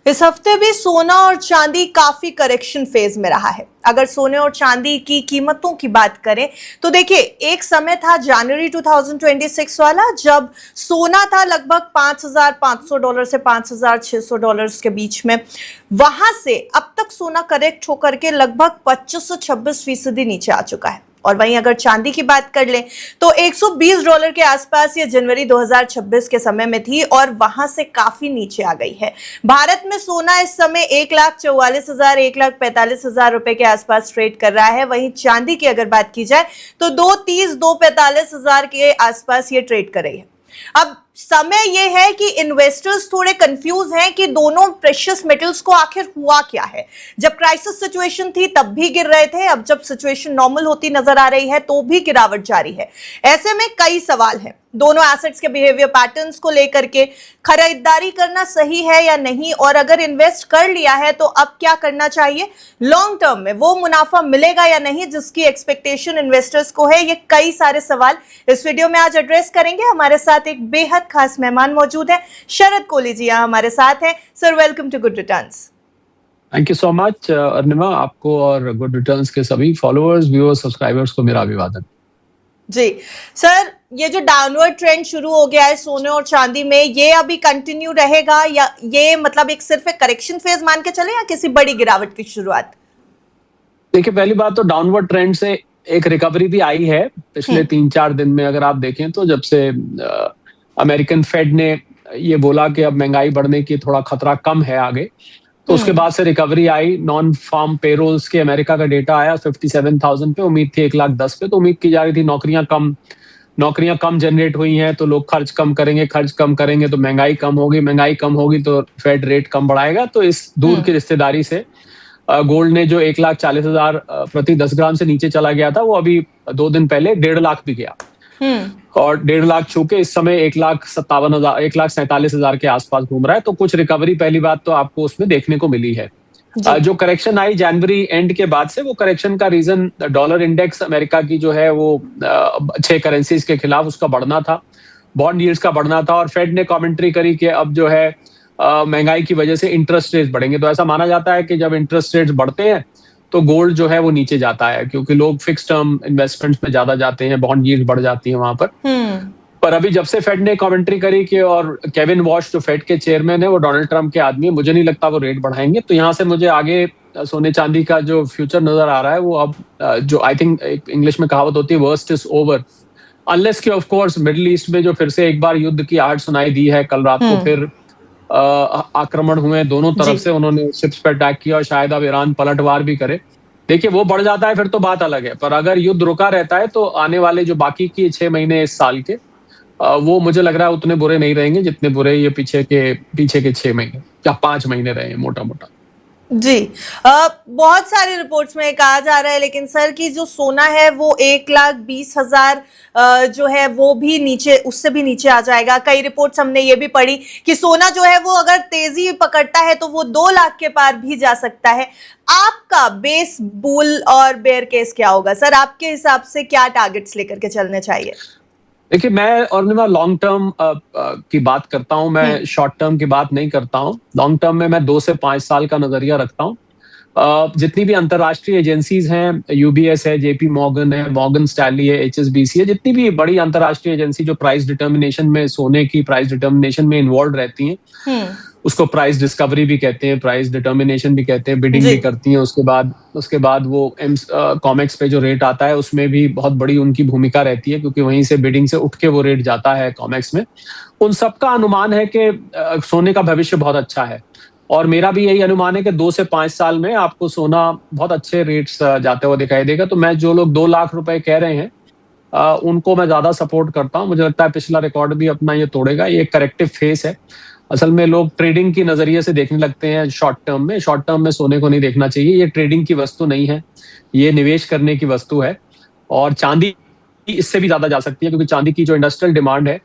इस हफ्ते भी सोना और चांदी काफी करेक्शन फेज में रहा है। अगर सोने और चांदी की कीमतों की बात करें तो देखिए, एक समय था जनवरी 2026 वाला, जब सोना था लगभग $5,500 से $5,600 के बीच में। वहां से अब तक सोना करेक्ट होकर के लगभग 25 से 26% नीचे आ चुका है। और वहीं अगर चांदी की बात कर लें तो $120 के आसपास ये जनवरी 2026 के समय में थी और वहां से काफी नीचे आ गई है। भारत में सोना इस समय 1,44,000 1,45,000 रुपए के आसपास ट्रेड कर रहा है। वहीं चांदी की अगर बात की जाए तो 2,30,000-2,45,000 के आसपास ये ट्रेड कर रही है। अब समय यह है कि इन्वेस्टर्स थोड़े कंफ्यूज हैं कि दोनों प्रेशियस मेटल्स को आखिर हुआ क्या है। जब क्राइसिस सिचुएशन थी तब भी गिर रहे थे, अब जब सिचुएशन नॉर्मल होती नजर आ रही है तो भी गिरावट जारी है। ऐसे में कई सवाल हैं दोनों एसेट्स के बिहेवियर पैटर्न्स को लेकर के। खरीदारी करना सही है या नहीं, और अगर इन्वेस्ट कर लिया है तो अब क्या करना चाहिए? लॉन्ग टर्म में वो मुनाफा मिलेगा या नहीं जिसकी एक्सपेक्टेशन इन्वेस्टर्स को है? ये कई सारे सवाल इस वीडियो में आज एड्रेस करेंगे। हमारे साथ एक बेहद खास मेहमान मौजूद है, शरद कोहली जी हमारे साथ हैं। Sir, welcome to good returns. Thank you so much Arnima, आपको और गुड रिटर्न्स के सभी फॉलोअर्स, व्यूअर्स, सब्सक्राइबर्स को मेरा अभिवादन। जी सर, ये जो डाउनवर्ड ट्रेंड शुरू हो गया है सोने और चांदी में, ये अभी कंटिन्यू रहेगा या ये मतलब एक सिर्फ एक करेक्शन फेज मान के चले या किसी बड़ी गिरावट की शुरुआत? देखिए, पहली बात तो डाउनवर्ड ट्रेंड से एक रिकवरी भी आई है पिछले 3-4 दिन में। अगर आप देखें तो जब से अमेरिकन फेड ने ये बोला कि अब महंगाई बढ़ने की थोड़ा खतरा कम है आगे, तो उसके बाद से रिकवरी आई। नॉन फार्म पेरोल्स के अमेरिका का डेटा आया 57,000 पे, उम्मीद थी 1,10,000 पे, तो उम्मीद की जा रही थी नौकरियां कम जनरेट हुई हैं तो लोग खर्च कम करेंगे तो महंगाई कम होगी तो फेड रेट कम बढ़ाएगा। तो इस दूर की रिश्तेदारी से गोल्ड ने जो 1,40,000 प्रति 10 ग्राम से नीचे चला गया था, वो अभी 2 दिन पहले 1.5 लाख भी गया और 1.5 लाख छू के इस समय 1,47,000 के आसपास घूम रहा है। तो कुछ रिकवरी पहली बात तो आपको उसमें देखने को मिली है। जो करेक्शन आई जनवरी एंड के बाद से, वो करेक्शन का रीजन डॉलर इंडेक्स अमेरिका की जो है वो 6 करेंसीज के खिलाफ उसका बढ़ना था, बॉन्ड यील्ड्स का बढ़ना था, और फेड ने कमेंट्री करी कि अब जो है महंगाई की वजह से इंटरेस्ट रेट्स बढ़ेंगे। तो ऐसा माना जाता है कि जब इंटरेस्ट रेट्स बढ़ते हैं तो गोल्ड जो है वो नीचे जाता है, क्योंकि लोग फिक्स टर्म इन्वेस्टमेंट्स में ज्यादा जाते हैं, बॉन्ड यील्ड बढ़ जाती है वहां पर अभी जब से फेड ने कमेंट्री करी कि, और केविन वॉश जो फेड के चेयरमैन है वो डोनाल्ड ट्रंप के आदमी है, मुझे नहीं लगता वो रेट बढ़ाएंगे। तो यहाँ से मुझे आगे सोने चांदी का जो फ्यूचर नजर आ रहा है वो अब जो आई थिंक इंग्लिश में कहावत होती है वर्स्ट इज ओवर, अनलेस कि ऑफ कोर्स मिडिल ईस्ट में जो फिर से एक बार युद्ध की आहट सुनाई दी है। कल रात को फिर आक्रमण हुए दोनों तरफ से, उन्होंने शिप्स पर अटैक किया और शायद अब ईरान पलटवार भी करे। देखिए, वो बढ़ जाता है फिर तो बात अलग है, पर अगर युद्ध रुका रहता है तो आने वाले जो बाकी की 6 महीने इस साल के, वो मुझे लग रहा है उतने बुरे नहीं रहेंगे जितने बुरे ये पीछे के 6 महीने या 5 महीने रहे मोटा मोटा। जी, बहुत सारी रिपोर्ट्स में कहा जा रहा है, लेकिन सर की जो सोना है वो 1,20,000 जो है वो भी नीचे, उससे भी नीचे आ जाएगा। कई रिपोर्ट्स हमने ये भी पढ़ी कि सोना जो है वो अगर तेजी पकड़ता है तो वो 2 लाख के पार भी जा सकता है। आपका बेस बुल और बेयर केस क्या होगा सर? आपके हिसाब से क्या टारगेट्स लेकर के चलने चाहिए? देखिए, मैं और लॉन्ग टर्म की बात करता हूं, मैं शॉर्ट टर्म की बात नहीं करता हूं। लॉन्ग टर्म में मैं 2 से 5 साल का नजरिया रखता हूं। जितनी भी अंतर्राष्ट्रीय एजेंसीज हैं, यूबीएस है, जेपी मॉर्गन है, मॉर्गन स्टैनली है, एचएसबीसी है, जितनी भी बड़ी अंतर्राष्ट्रीय एजेंसी जो प्राइस डिटर्मिनेशन में, सोने की प्राइस डिटर्मिनेशन में इन्वॉल्व रहती हैं, उसको प्राइस डिस्कवरी भी कहते हैं, प्राइस डिटर्मिनेशन भी कहते हैं, बिडिंग भी करती हैं। उसके बाद वो कॉमेक्स पे जो रेट आता है उसमें भी बहुत बड़ी उनकी भूमिका रहती है, क्योंकि वहीं से बिडिंग से उठ के वो रेट जाता है कॉमेक्स में। उन सबका अनुमान है कि सोने का भविष्य बहुत अच्छा है, और मेरा भी यही अनुमान है कि 2 से 5 साल में आपको सोना बहुत अच्छे रेट्स जाते हुए दिखाई देगा। तो मैं जो लोग 2 लाख रुपए कह रहे हैं उनको मैं ज्यादा सपोर्ट करता हूँ। मुझे लगता है पिछला रिकॉर्ड भी अपना ये तोड़ेगा। ये करेक्टिव फेस है। असल में लोग ट्रेडिंग की नजरिए से देखने लगते हैं शॉर्ट टर्म में सोने को नहीं देखना चाहिए। ये ट्रेडिंग की वस्तु नहीं है, ये निवेश करने की वस्तु है, और चांदी इससे भी ज्यादा जा सकती है, क्योंकि चांदी की जो इंडस्ट्रियल डिमांड है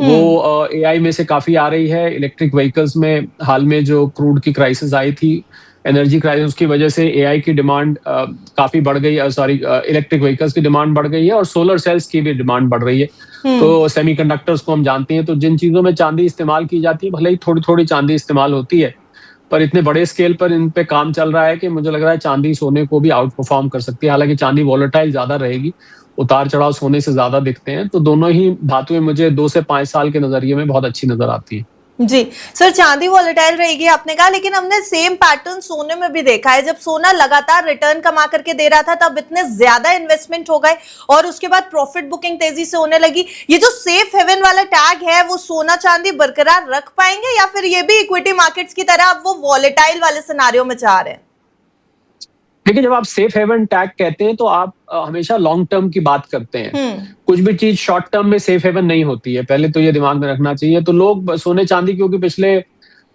वो एआई में से काफी आ रही है। इलेक्ट्रिक व्हीकल्स में हाल में जो क्रूड की क्राइसिस आई थी, एनर्जी क्राइसिस, उसकी वजह से एआई की डिमांड काफी बढ़ गई, इलेक्ट्रिक व्हीकल्स की डिमांड बढ़ गई है, और सोलर सेल्स की भी डिमांड बढ़ रही है। तो सेमीकंडक्टर्स को हम जानते हैं, तो जिन चीजों में चांदी इस्तेमाल की जाती है, भले ही थोड़ी थोड़ी चांदी इस्तेमाल होती है, पर इतने बड़े स्केल पर इन पे काम चल रहा है कि मुझे लग रहा है चांदी सोने को भी आउट परफॉर्म कर सकती है। हालांकि चांदी वॉलेटाइल ज्यादा रहेगी, उतार चढ़ाव सोने से ज्यादा दिखते हैं, तो दोनों ही धातुएं मुझे 2 से 5 साल के नजरिए में बहुत अच्छी नजर आती है। जी सर, चांदी वॉलेटाइल रहेगी आपने कहा, लेकिन हमने सेम पैटर्न सोने में भी देखा है। जब सोना लगातार रिटर्न कमा करके दे रहा था तब इतने ज्यादा इन्वेस्टमेंट हो गए और उसके बाद प्रॉफिट बुकिंग तेजी से होने लगी। ये जो सेफ हेवन वाला टैग है वो सोना चांदी बरकरार रख पाएंगे या फिर ये भी इक्विटी मार्केट्स की तरह अब वो वॉलेटाइल वाले सिनारियो में जा रहे हैं? देखिए, जब आप सेफ हेवन टैग कहते हैं तो आप हमेशा लॉन्ग टर्म की बात करते हैं। कुछ भी चीज शॉर्ट टर्म में सेफ हेवन नहीं होती है, पहले तो ये दिमाग में रखना चाहिए। तो लोग सोने चांदी क्योंकि पिछले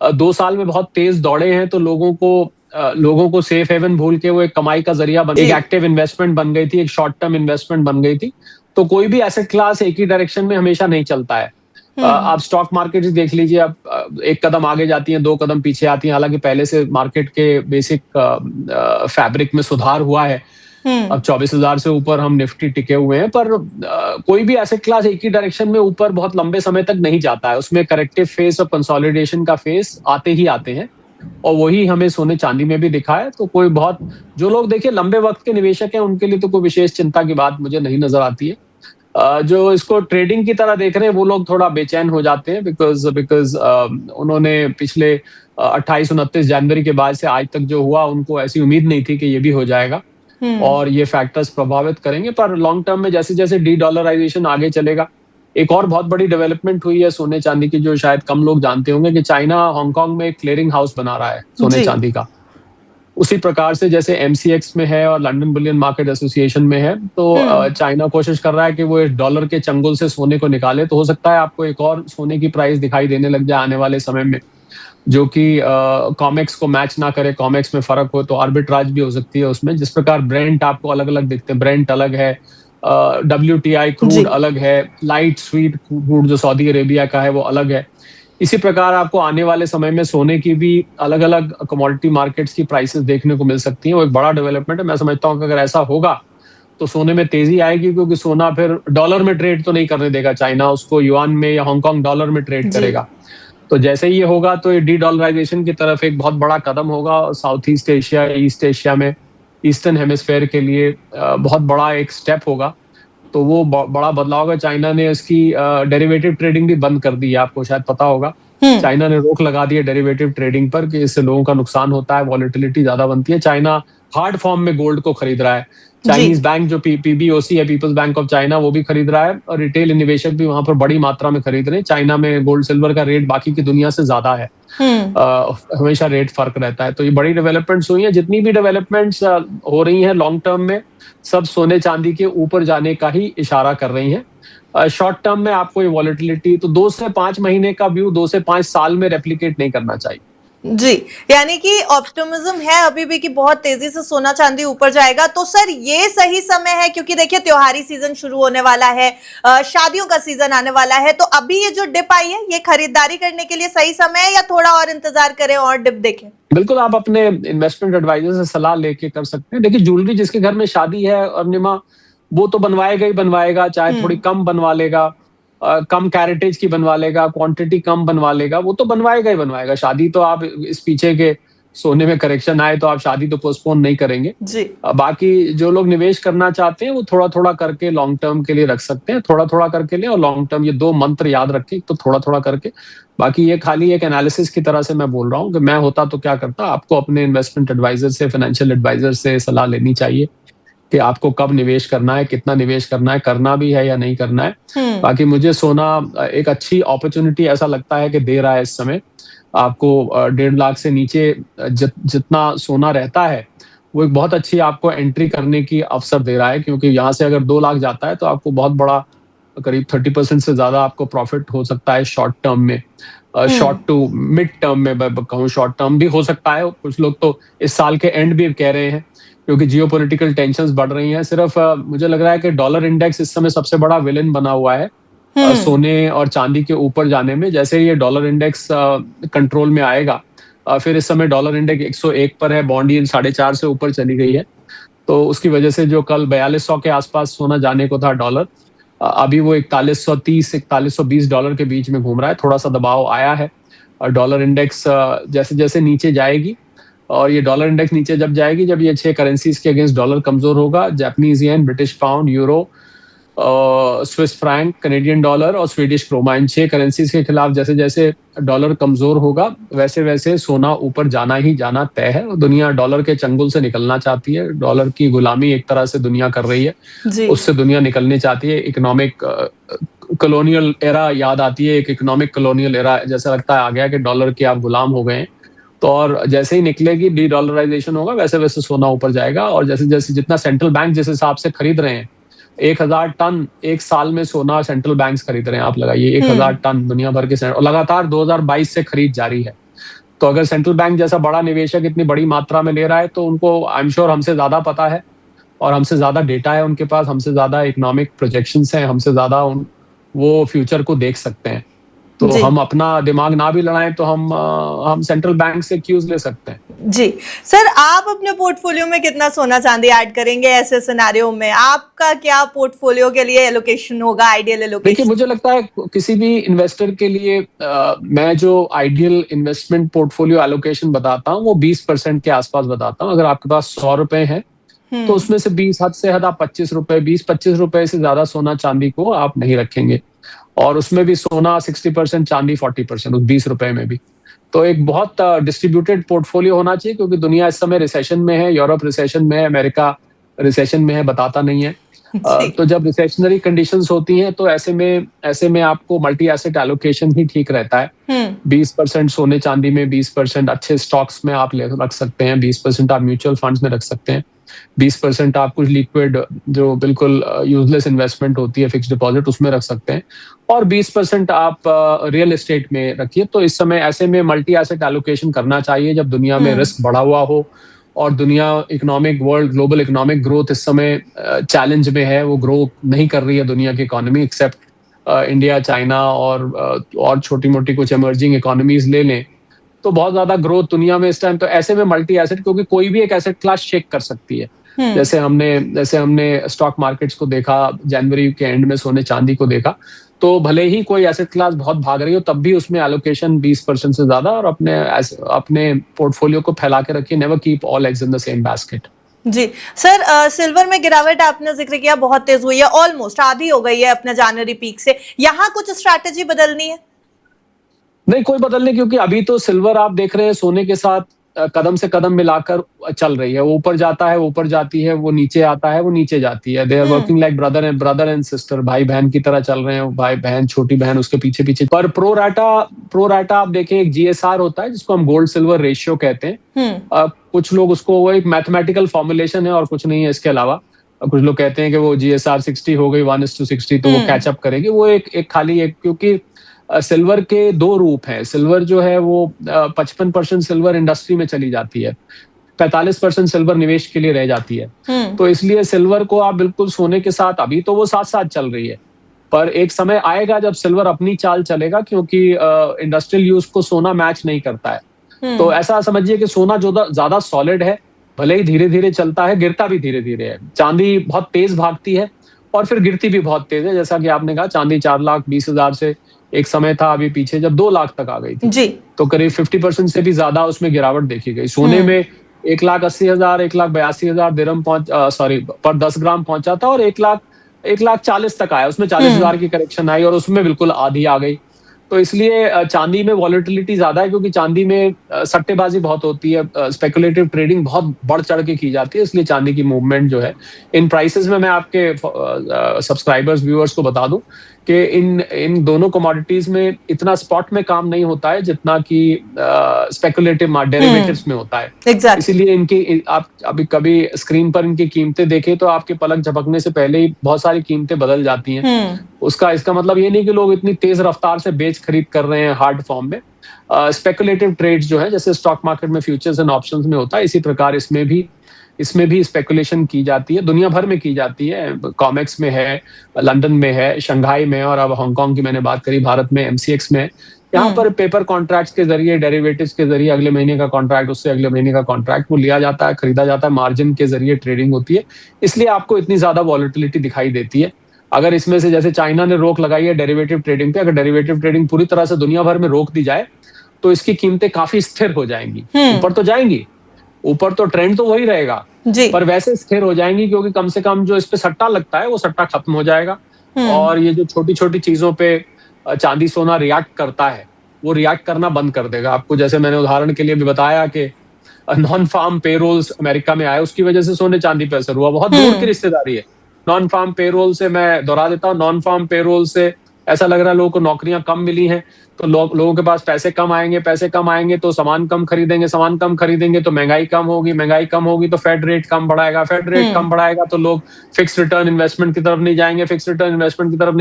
2 साल में बहुत तेज दौड़े हैं, तो लोगों को सेफ हेवन भूल के वो एक कमाई का जरिया बन, एक एक्टिव इन्वेस्टमेट बन गई थी, एक शॉर्ट टर्म इन्वेस्टमेंट बन गई थी। तो कोई भी एसेट क्लास एक ही डायरेक्शन में हमेशा नहीं चलता है। आप स्टॉक मार्केट देख लीजिए, आप एक कदम आगे जाती हैं, 2 कदम पीछे आती हैं। हालांकि पहले से मार्केट के बेसिक फैब्रिक में सुधार हुआ है, अब 24,000 से ऊपर हम निफ्टी टिके हुए हैं, पर कोई भी एसेट क्लास एक ही डायरेक्शन में ऊपर बहुत लंबे समय तक नहीं जाता है। उसमें करेक्टिव फेज और कंसोलिडेशन का फेज आते ही आते हैं, और वही हमें सोने चांदी में भी दिखा है। तो कोई बहुत, जो लोग देखिए लंबे वक्त के निवेशक हैं, उनके लिए तो कोई विशेष चिंता की बात मुझे नहीं नजर आती है। जो इसको ट्रेडिंग की तरह देख रहे हैं वो लोग थोड़ा बेचैन हो जाते हैं, बिकॉज उन्होंने पिछले 28-29 जनवरी के बाद से आज तक जो हुआ, उनको ऐसी उम्मीद नहीं थी कि ये भी हो जाएगा और ये फैक्टर्स प्रभावित करेंगे। पर लॉन्ग टर्म में जैसे जैसे डी डॉलराइजेशन आगे चलेगा, एक और बहुत बड़ी डेवलपमेंट हुई है सोने चांदी की, जो शायद कम लोग जानते होंगे, कि चाइना हांगकांग में एक क्लियरिंग हाउस बना रहा है सोने चांदी का। उसी प्रकार से जैसे MCX में है और लंदन बुलियन मार्केट एसोसिएशन में है, तो चाइना कोशिश कर रहा है कि वो इस डॉलर के चंगुल से सोने को निकाले। तो हो सकता है आपको एक और सोने की प्राइस दिखाई देने लग जाए आने वाले समय में, जो कि कॉमेक्स को मैच ना करे, कॉमेक्स में फर्क हो, तो आर्बिट्राज भी हो सकती है उसमें। जिस प्रकार ब्रेंट आपको अलग अलग दिखते हैं, ब्रेंट अलग है, WTI क्रूड अलग है, लाइट स्वीट क्रूड जो सऊदी अरेबिया का है वो अलग है। इसी प्रकार आपको आने वाले समय में सोने की भी अलग अलग कमोडिटी मार्केट्स की प्राइसेस देखने को मिल सकती हैं। वो एक बड़ा डेवलपमेंट है। मैं समझता हूँ कि अगर ऐसा होगा तो सोने में तेजी आएगी, क्योंकि सोना फिर डॉलर में ट्रेड तो नहीं करने देगा चाइना, उसको युआन में या हांगकांग डॉलर में ट्रेड करेगा। तो जैसे ही ये होगा तो ये डी डॉलराइजेशन की तरफ एक बहुत बड़ा कदम होगा south east Asia, east Asia में, ईस्टर्न हेमिस्फेयर के लिए बहुत बड़ा एक स्टेप होगा। तो वो बड़ा बदलाव होगा। चाइना ने इसकी डेरिवेटिव ट्रेडिंग भी बंद कर दी है, आपको शायद पता होगा। चाइना ने रोक लगा दी है डेरिवेटिव ट्रेडिंग पर, कि इससे लोगों का नुकसान होता है, वॉलेटिलिटी ज्यादा बनती है। चाइना हार्ड फॉर्म में गोल्ड को खरीद रहा है। चाइनीज बैंक जो PBOC है, पीपल्स बैंक ऑफ चाइना, वो भी खरीद रहा है, और रिटेल निवेशक भी वहां पर बड़ी मात्रा में खरीद रहे हैं। चाइना में गोल्ड सिल्वर का रेट बाकी की दुनिया से ज्यादा है, हमेशा रेट फर्क रहता है। तो ये बड़ी डेवलपमेंट्स हुई हैं। जितनी भी डेवलपमेंट्स हो रही हैं लॉन्ग टर्म में, सब सोने चांदी के ऊपर जाने का ही इशारा कर रही हैं। शॉर्ट टर्म में आपको ये वॉलेटिलिटी तो 2 से 5 महीने का व्यू 2 से 5 साल में रेप्लिकेट नहीं करना चाहिए। जी, यानी कि ऑप्टिमिज्म है अभी भी कि बहुत तेजी से सोना चांदी ऊपर जाएगा। तो सर ये सही समय है, क्योंकि देखिए त्योहारी सीजन शुरू होने वाला है, शादियों का सीजन आने वाला है, तो अभी ये जो डिप आई है ये खरीदारी करने के लिए सही समय है या थोड़ा और इंतजार करें और डिप देखें? बिल्कुल, आप अपने इन्वेस्टमेंट एडवाइजर से सलाह लेके कर सकते हैं। देखिए, ज्वेलरी जिसके घर में शादी है अर्निमा, वो तो बनवाएगा ही बनवाएगा, चाहे थोड़ी कम बनवा लेगा, कम कैरेटेज की बनवा लेगा, क्वांटिटी कम बनवा लेगा, वो तो बनवाएगा ही बनवाएगा। शादी तो आप इस पीछे के सोने में करेक्शन आए तो आप शादी तो पोस्टपोन नहीं करेंगे जी। बाकी जो लोग निवेश करना चाहते हैं वो थोड़ा थोड़ा करके लॉन्ग टर्म के लिए रख सकते हैं, थोड़ा थोड़ा करके लिए, और लॉन्ग टर्म, ये 2 मंत्र याद रखें, तो थोड़ा थोड़ा करके। बाकी ये खाली एक एनालिसिस की तरह से मैं बोल रहा हूँ कि मैं होता तो क्या करता। आपको अपने इन्वेस्टमेंट एडवाइजर से, फाइनेंशियल एडवाइजर से सलाह लेनी चाहिए कि आपको कब निवेश करना है, कितना निवेश करना है, करना भी है या नहीं करना है। बाकी मुझे सोना एक अच्छी अपॉर्चुनिटी ऐसा लगता है कि दे रहा है इस समय। आपको 1.5 लाख से नीचे जितना सोना रहता है वो एक बहुत अच्छी आपको एंट्री करने की अवसर दे रहा है, क्योंकि यहाँ से अगर 2 लाख जाता है तो आपको बहुत बड़ा, करीब 30% से ज्यादा आपको प्रॉफिट हो सकता है शॉर्ट टर्म में। शॉर्ट टू मिड टर्म में कहूँ, शॉर्ट टर्म भी हो सकता है। कुछ लोग तो इस साल के एंड भी कह रहे हैं, क्योंकि जियोपॉलिटिकल टेंशंस बढ़ रही हैं। सिर्फ मुझे लग रहा है कि डॉलर इंडेक्स इस समय सबसे बड़ा विलेन बना हुआ है सोने और चांदी के ऊपर जाने में। जैसे ये डॉलर इंडेक्स कंट्रोल में आएगा, फिर इस समय डॉलर इंडेक्स 101 पर है, बॉन्ड यील्ड 4.5 से ऊपर चली गई है, तो उसकी वजह से जो कल 4200 के आसपास सोना जाने को था डॉलर, अभी वो 4130 4120 डॉलर के बीच में घूम रहा है। थोड़ा सा दबाव आया है, और डॉलर इंडेक्स जैसे जैसे नीचे जाएगी, और ये डॉलर इंडेक्स नीचे जब जाएगी, जब ये 6 करेंसीज के अगेंस्ट डॉलर कमजोर होगा, Japanese yen, British pound, euro, Swiss franc, Canadian dollar और स्वीडिश क्रोमा, इन 6 करेंसीज के खिलाफ जैसे जैसे डॉलर कमजोर होगा, वैसे वैसे सोना ऊपर जाना ही जाना तय है। दुनिया डॉलर के चंगुल से निकलना चाहती है, डॉलर की गुलामी एक तरह से दुनिया कर रही है, उससे दुनिया निकलनी चाहती है। इकोनॉमिक कॉलोनियल एरा याद आती है, एक इकोनॉमिक कॉलोनियल एरा जैसा लगता है आ गया कि डॉलर के आप गुलाम हो गए हैं। तो और जैसे ही निकलेगी, डी डॉलराइजेशन होगा, वैसे वैसे सोना ऊपर जाएगा। और जैसे जैसे जितना सेंट्रल बैंक जिस हिसाब से खरीद रहे हैं, 1000 टन एक साल में सोना सेंट्रल बैंक्स खरीद रहे हैं, आप लगाइए 1000 टन दुनिया भर के, और लगातार 2022 से खरीद जारी है। तो अगर सेंट्रल बैंक जैसा बड़ा निवेशक इतनी बड़ी मात्रा में ले रहा है, तो उनको आई एम श्योर हमसे ज्यादा पता है, और हमसे ज्यादा डेटा है उनके पास, हमसे ज्यादा इकोनॉमिक प्रोजेक्शंस हैं, हमसे ज्यादा वो फ्यूचर को देख सकते हैं। तो हम अपना दिमाग ना भी लड़ाएं तो हम सेंट्रल बैंक से क्यूज ले सकते हैं। जी सर, आप अपने पोर्टफोलियो में कितना सोना चांदी ऐड करेंगे ऐसे सिनेरियो में? आपका क्या पोर्टफोलियो के लिए एलोकेशन होगा, आइडियल एलोकेशन? देखिए, मुझे लगता है किसी भी इन्वेस्टर के लिए मैं जो आइडियल इन्वेस्टमेंट पोर्टफोलियो एलोकेशन बताता हूँ वो 20% के आसपास बताता हूँ। अगर आपके पास 100 रुपए है तो उसमें से 20 हद से हद आप 25 रुपए, 20-25 रुपए से ज्यादा सोना चांदी को आप नहीं रखेंगे, और उसमें भी सोना 60%, चांदी 40%, उस 20 रुपए में भी। तो एक बहुत डिस्ट्रीब्यूटेड पोर्टफोलियो होना चाहिए, क्योंकि दुनिया इस समय रिसेशन में है, यूरोप रिसेशन में है, अमेरिका रिसेशन में है, बताता नहीं है। तो जब रिसेशनरी कंडीशंस होती हैं तो ऐसे में आपको मल्टी एसेट एलोकेशन ही ठीक रहता है। 20% सोने चांदी में, 20% अच्छे स्टॉक्स में आप रख सकते हैं, 20% आप म्यूचुअल फंड्स में रख सकते हैं, 20% आप कुछ लिक्विड जो बिल्कुल यूजलेस इन्वेस्टमेंट होती है, फिक्स डिपॉजिट, उसमें रख सकते हैं, और 20% आप रियल एस्टेट में रखिए। तो इस समय ऐसे में मल्टी एसेट एलोकेशन करना चाहिए जब दुनिया में रिस्क बढ़ा हुआ हो, और दुनिया economic world global economic growth इस समय चैलेंज में है, वो ग्रो नहीं कर रही है दुनिया की इकोनॉमी, एक्सेप्ट इंडिया, चाइना और छोटी मोटी कुछ इमर्जिंग इकोनॉमीज ले लें, तो बहुत ज्यादा ग्रोथ दुनिया में इस टाइम। तो ऐसे में मल्टी एसेट, क्योंकि कोई भी एक एसेट क्लास शेक कर सकती है, जैसे हमने स्टॉक मार्केट्स को देखा, जनवरी के एंड में सोने चांदी को देखा, तो भले ही कोई एसेट क्लास बहुत भाग रही हो, तब भी उसमें एलोकेशन 20% से ज्यादा, और अपने पोर्टफोलियो को फैला के रखिए। Never keep all eggs in the same basket. जी सर, सिल्वर में गिरावट आपने जिक्र किया, बहुत तेज हुई है, ऑलमोस्ट आधी हो गई है अपने जनवरी पीक से। यहाँ कुछ स्ट्रैटेजी बदलनी है? नहीं, कोई बदल नहीं, क्योंकि अभी तो सिल्वर आप देख रहे हैं सोने के साथ कदम से कदम मिलाकर चल रही है। वो ऊपर जाता है, वो ऊपर जाती है, वो नीचे आता है, वो नीचे जाती है। They are working like brother and sister, भाई बहन की तरह चल रहे हैं। भाई बहन, छोटी बहन उसके पीछे पीछे। पर प्रो राटा आप देखें, एक GSR होता है जिसको हम गोल्ड सिल्वर रेशियो कहते हैं। कुछ लोग उसको, वो एक मैथमेटिकल फॉर्मुलेशन है और कुछ नहीं है इसके अलावा। कुछ लोग कहते हैं कि वो GSR 60 हो गई, 1:60, तो वो कैचअप करेगी। वो एक खाली एक, क्योंकि सिल्वर के दो रूप हैं। सिल्वर जो है वो 55% सिल्वर इंडस्ट्री में चली जाती है, 45% सिल्वर निवेश के लिए रह जाती है। तो इसलिए सिल्वर को आप बिल्कुल सोने के साथ, अभी तो वो साथ साथ चल रही है, पर एक समय आएगा जब सिल्वर अपनी चाल चलेगा, क्योंकि इंडस्ट्रियल यूज को सोना मैच नहीं करता है। तो ऐसा समझिए कि सोना जो ज्यादा सॉलिड है, भले ही धीरे धीरे चलता है, गिरता भी धीरे धीरे है। चांदी बहुत तेज भागती है और फिर गिरती भी बहुत तेज है। जैसा कि आपने कहा, चांदी 4,20,000 से एक समय था अभी पीछे जब 2 लाख तक आ गई थी जी। तो करीब 50% से भी ज्यादा उसमें गिरावट देखी गई। सोने में 1,80,000, 1,82,000 दिरहम पर 10 ग्राम पहुंचा था, और 1,40,000 तक आया। उसमें 40,000 की करेक्शन आई और उसमें बिल्कुल आधी आ गई। तो इसलिए चांदी में वॉलेटिलिटी ज्यादा है, क्योंकि चांदी में सट्टेबाजी बहुत होती है, स्पेकुलेटिव ट्रेडिंग बहुत बढ़ चढ़ के की जाती है। इसलिए चांदी की मूवमेंट जो है इन प्राइसेस में, मैं आपके सब्सक्राइबर्स व्यूअर्स को बता दूं कि इन दोनों कमोडिटीज में इतना स्पॉट में काम नहीं होता है जितना कि स्पेकुलेटिव डेरिवेटिव्स में होता है। इसीलिए इनकी, आप अभी कभी स्क्रीन पर इनकी कीमतें देखें तो आपके पलक झपकने से पहले ही बहुत सारी कीमतें बदल जाती हैं। इसका मतलब ये नहीं कि लोग इतनी तेज रफ्तार से बेच खरीद कर रहे हैं हार्ड फॉर्म में। स्पेकुलेटिव ट्रेड्स जो है, जैसे स्टॉक मार्केट में फ्यूचर्स एंड ऑप्शंस में होता है, इसी प्रकार इसमें भी स्पेकुलेशन की जाती है, दुनिया भर में की जाती है। कॉमेक्स में है, लंदन में है, शंघाई में, और अब हांगकांग की मैंने बात करी, भारत में MCX में। यहाँ पर पेपर कॉन्ट्रैक्ट्स के जरिए, डेरिवेटिव्स के जरिए, अगले महीने का कॉन्ट्रैक्ट, उससे अगले महीने का कॉन्ट्रैक्ट, वो लिया जाता है, खरीदा जाता है, मार्जिन के जरिए ट्रेडिंग होती है। इसलिए आपको इतनी ज्यादा वॉलेटिलिटी दिखाई देती है। अगर इसमें से, जैसे चाइना ने रोक लगाई है डेरिवेटिव ट्रेडिंग पे, अगर डेरिवेटिव ट्रेडिंग पूरी तरह से दुनिया भर में रोक दी जाए तो इसकी कीमतें काफी स्थिर हो जाएंगी। ऊपर तो जाएंगी, ऊपर तो ट्रेंड तो वही रहेगा, पर वैसे स्थिर हो जाएंगी, क्योंकि कम से कम जो इस पे सट्टा लगता है वो सट्टा खत्म हो जाएगा। और ये जो छोटी छोटी चीजों पे चांदी सोना रिएक्ट करता है, वो रिएक्ट करना बंद कर देगा। आपको जैसे मैंने उदाहरण के लिए भी बताया कि नॉन फार्म पेरोल्स अमेरिका में आए, उसकी वजह से सोने चांदी पे असर हुआ। बहुत दूर की रिश्तेदारी है। नॉन फार्म पेरोल से, मैं दोहरा देता हूँ, नॉन फार्म पेरोल से ऐसा लग रहा है लोगों को नौकरियां कम मिली हैं, तो लोगों के पास पैसे कम आएंगे तो सामान कम खरीदेंगे तो महंगाई कम होगी तो फेड रेट कम बढ़ाएगा तो लोग फिक्स रिटर्न इन्वेस्टमेंट की तरफ नहीं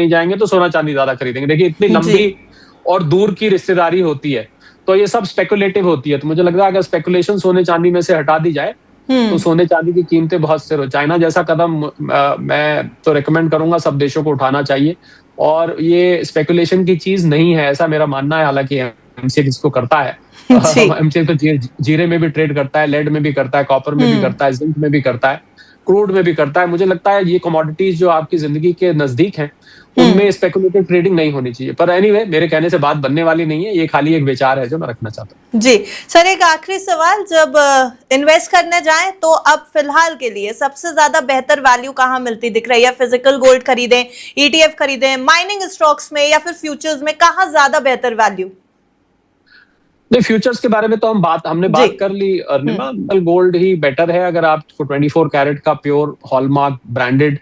जाएंगे तो सोना चांदी ज्यादा खरीदेंगे। देखिए, इतनी लंबी और दूर की रिश्तेदारी होती है, तो ये सब स्पेकुलेटिव होती है। तो मुझे लग रहा है अगर स्पेकुलेशन सोने चांदी में से हटा दी जाए तो सोने चांदी की कीमतें बहुत स्थिर हो। चाइना जैसा कदम मैं तो रेकमेंड करूंगा सब देशों को उठाना चाहिए, और ये स्पेकुलेशन की चीज नहीं है, ऐसा मेरा मानना है। हालांकि एमसीएक्स इसको करता है, एमसीएक्स तो जीरे में भी ट्रेड करता है, लेड में भी करता है, कॉपर में भी करता है, जिंक में भी करता है, क्रूड में भी करता है। मुझे लगता है ये कमोडिटीज जो आपकी जिंदगी के नजदीक हैं, उनमें स्पेकुलेटिव ट्रेडिंग नहीं होनी चाहिए। पर एनीवे, मेरे कहने से बात बनने वाली नहीं है, ये खाली एक विचार है जो मैं रखना चाहता हूँ। जी सर, एक आखिरी सवाल, जब इन्वेस्ट करने जाएं तो अब फिलहाल के लिए सबसे ज्यादा बेहतर वैल्यू कहाँ मिलती दिख रही है? फिजिकल गोल्ड खरीदें, ईटीएफ खरीदें, माइनिंग स्टॉक्स में, या फिर फ्यूचर्स में, कहाँ ज्यादा बेहतर वैल्यू? नहीं, फ्यूचर्स के बारे में तो हमने बात कर ली अर्निमा। गोल्ड ही बेटर है। अगर आपको 24 कैरेट का प्योर हॉलमार्क ब्रांडेड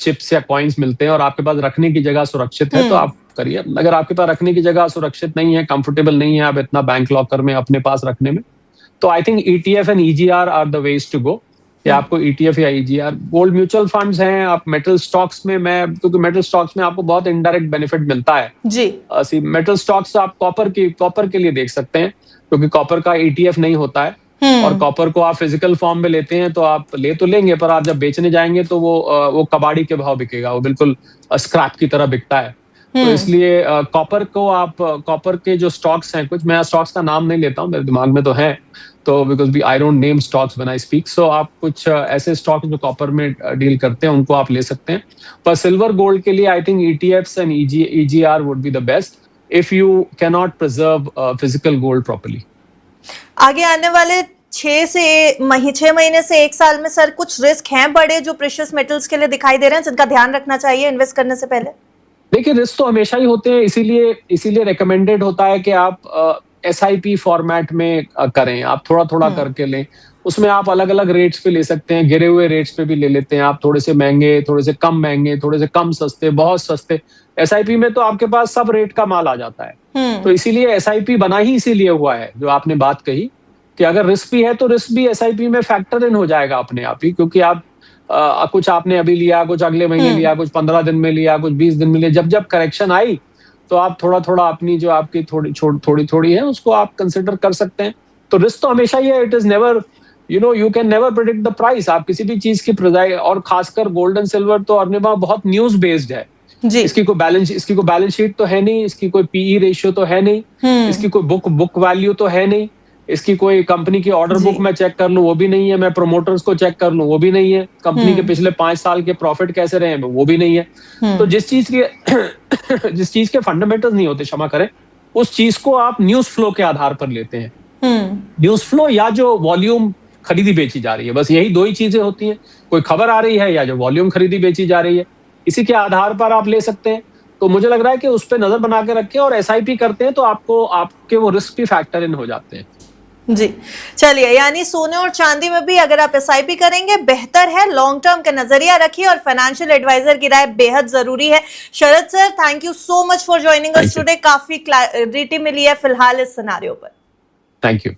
चिप्स या कॉइन्स मिलते हैं और आपके पास रखने की जगह सुरक्षित है तो आप करिए। अगर आपके पास रखने की जगह सुरक्षित नहीं है, कंफर्टेबल नहीं है आप इतना बैंक लॉकर में अपने पास रखने में, तो I think ETF and EGR are the ways to go. कि आपको ईटीएफ या ईजीआर, गोल्ड म्यूचुअल फंड्स हैं, आप मेटल स्टॉक्स में, क्योंकि मेटल स्टॉक्स में आपको बहुत इनडायरेक्ट बेनिफिट मिलता है जी। मेटल स्टॉक्स आप कॉपर के लिए देख सकते हैं, क्योंकि कॉपर का ईटीएफ नहीं होता है, और कॉपर को आप फिजिकल फॉर्म में लेते हैं तो आप ले तो लेंगे, पर आप जब बेचने जाएंगे तो वो कबाड़ी के भाव बिकेगा, वो बिल्कुल स्क्रैप की तरह बिकता है। तो इसलिए कॉपर के जो स्टॉक्स हैं, कुछ, मैं स्टॉक्स का नाम नहीं लेता हूँ, मेरे दिमाग में तो है, तो because I don't name stocks when I speak, so आप कुछ ऐसे स्टॉक जो कॉपर में डील करते हैं उनको आप ले सकते हैं। पर सिल्वर गोल्ड के लिए I think ETFs and EGR would be the best if you can not preserve physical gold properly. आगे आने वाले 6 महीने से 1 साल में सर कुछ रिस्क हैं बड़े जो प्रेशियस मेटल्स के लिए दिखाई दे रहे हैं, जिनका ध्यान रखना चाहिए इन्वेस्ट करने से पहले? देखिए, रिस्क तो हमेशा ही होते हैं, इसीलिए रिकमेंडेड होता है कि आप एसआईपी फॉर्मेट में करें, आप थोड़ा थोड़ा करके लें। उसमें आप अलग अलग रेट्स पे ले सकते हैं, गिरे हुए रेट्स पे भी ले लेते हैं आप, थोड़े से महंगे, थोड़े से कम महंगे, थोड़े से कम सस्ते, बहुत सस्ते। एसआईपी में तो आपके पास सब रेट का माल आ जाता है, तो इसीलिए एसआईपी बना ही इसीलिए हुआ है, जो आपने बात कही कि अगर रिस्क भी है तो रिस्क भी एसआईपी में फैक्टर इन हो जाएगा अपने आप ही, क्योंकि आप कुछ आपने अभी लिया, कुछ अगले महीने लिया, कुछ 15 दिन में लिया, कुछ 20 दिन में लिया, जब करेक्शन आई तो आप थोड़ा थोड़ा अपनी जो आपकी थोड़ी है उसको आप कंसिडर कर सकते हैं। तो रिस्क तो हमेशा ही है, it is never, you can never predict the price. आप किसी भी चीज की प्राइस, और खासकर गोल्ड एंड सिल्वर तो अर्निमा बहुत न्यूज बेस्ड है जी। इसकी कोई बैलेंस शीट तो है नहीं, इसकी कोई पीई रेशियो तो है नहीं, इसकी कोई बुक वैल्यू तो है नहीं, इसकी कोई कंपनी की ऑर्डर बुक मैं चेक कर लूं वो भी नहीं है, मैं प्रोमोटर्स को चेक कर लूं वो भी नहीं है, कंपनी के पिछले 5 साल के प्रॉफिट कैसे रहे हैं वो भी नहीं है। तो जिस चीज के फंडामेंटल्स नहीं होते, क्षमा करें, उस चीज को आप न्यूज फ्लो के आधार पर लेते हैं। न्यूज फ्लो या जो वॉल्यूम खरीदी बेची जा रही है, बस यही 2 ही चीजें होती हैं, कोई खबर आ रही है या जो वॉल्यूम खरीदी बेची जा रही है, इसी के आधार पर आप ले सकते हैं। तो मुझे लग रहा है कि उस पर नजर बना के रखें, और एसआईपी करते हैं तो आपके वो रिस्क भी फैक्टर इन हो जाते हैं जी। चलिए, यानी सोने और चांदी में भी अगर आप एसआईपी करेंगे बेहतर है, लॉन्ग टर्म का नजरिया रखिए, और फाइनेंशियल एडवाइजर की राय बेहद जरूरी है। Sharad sir, thank you so much for joining us today. काफी क्लैरिटी मिली है फिलहाल इस सिनेरियो पर। Thank you.